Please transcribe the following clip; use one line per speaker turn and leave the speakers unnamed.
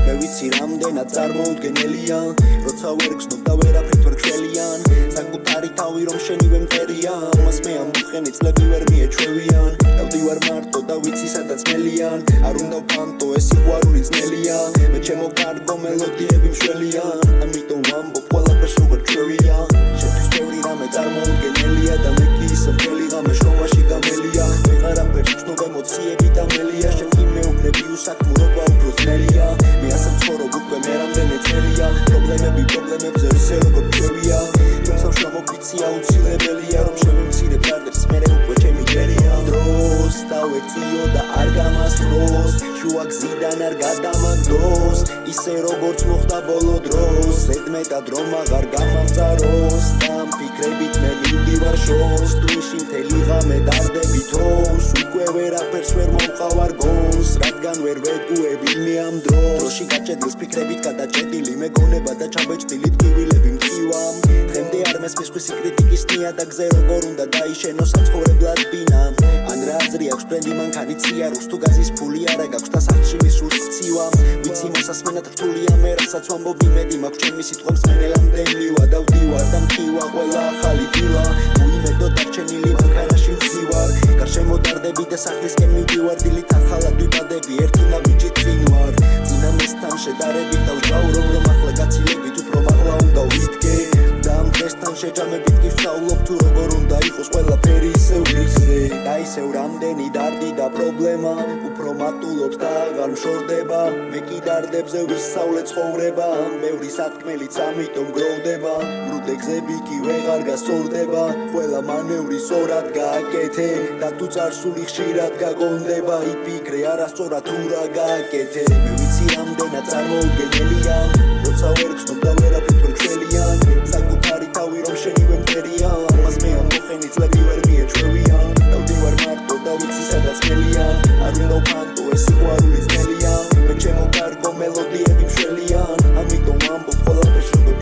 მე ვიცი რამდენად წარმოუდგენელია როცა ვერ გზნობ და ვერაფრით ვერ გშელიან საკუთარი თავი რომ შენივე მტერია მას მე ამ მოხენი წლები ვერ მიეჩვევიან დავდივარ მარტო და ვიცი სადაც მელიან არ უნდა ვფანტო ეს სიყვარული ძნელია მე ჩემო კარგო მელოდიები მშველიან ამიტომ ვამბობ ყველაფერს როგორ ჩვევია შენთვის ბევრი რამე წარმოუდგენელია და მე კი ისე მთელი ღამე შრომაში გამელია ვეღარაფერს ვცნობ ემოციები და მელია შენ კი მეუბნები უსაქმურობა უფრო ძნელია მე ასე ვცხოვრობ უკვე მე რამდენი წელია პრობლემებზე ისე როგორ ჩვევია თუმცა ვშრომობ ვიცი აუცილებელია რომ შევიმცირებ გარდებს მერე უკვე ჩემი ჯერია დროს დავეციო და არ გამასწროს შუა გზიდან არ გადამაგდოს ისე როგორც მოხდა ბოლო დროს ზედმეტად რომ აღარ გამამწაროს და ამ ფიქრებით მე მივდივარ შორს ტვინში მთელი ღამე დარდები თავს უკვე ვერაფერს ვერ მომყავარ გონს რადგან ვერ ვეკუები მე ამ დროში გაჭედილს ფიქრებით გადაჭედილი მეგონება და ჩაბეჭდილი ტკივილები მტკივამ დღემდე არ მესმის ხვისი კრიტიკის ნია და გზე როგორ უნდა დაიშენო საცხოვრებლად ბინა ან რა აზრი აქვს ბრენდი მანქანიცია რუს თუ გაზის ფული არა გაქვს და სახლში მისურს ქცივამ ვიცი მოსასმენად რთულია მე რასაც ვამბობ იმედი მაქვს ჩემი სიტყვა მსმენელამდე მივა დავდივარ და მტკივა ყველა ახალი დილა უიმედო დარჩენილი მანქანაში ვზივარ გარშემო დარდები და სახლისკენ მივდივარ დილით ახალად ვიბადები ერთი ნაბიჯით წინ ვარ წინამესთან შედარებით დავჟავრობ რომ ახლა გაცილებით უფრო მაღლა უნდა ვიდგე და ამ დღესთან შეჯამებით კი ვსწავლობ თუ როგორ უნდა იყოს ყველაფერი ისევ რიგზე და ისევ რამდენი დარდი და პრობლემა უფრო მატულობს და აღარ მშორდება მე კი დარდებზე ვისწავლე ცხოვრება ბევრი სათქმელიც ამიტომ გროვდება მრუდე გზები კი ვეღარ გასწორდება ყველა მანევრი სწორად გააკეთე და თუ წარსული ხშირად გაგონდება იფიქრე არასწორად თუ რა გააკეთე მე ვიცი რამდენად წარმოუდგენელია როცა ვერ გზნობ და ვერაფრით ვერ გშველიან საკუთარი თავი რომ შენივე მტერია მას მე ამ მოხენი წლები ვერ მიეჩვევიან დავდივარ მარტო და ვიცი სადაც მელიან არ უნდა ვფანტო ეს სიყვარული ძნელია მე ჩემო კარგო მელოდიები მშველიან ამიტომ ვამბობ ყველაფერს როგორ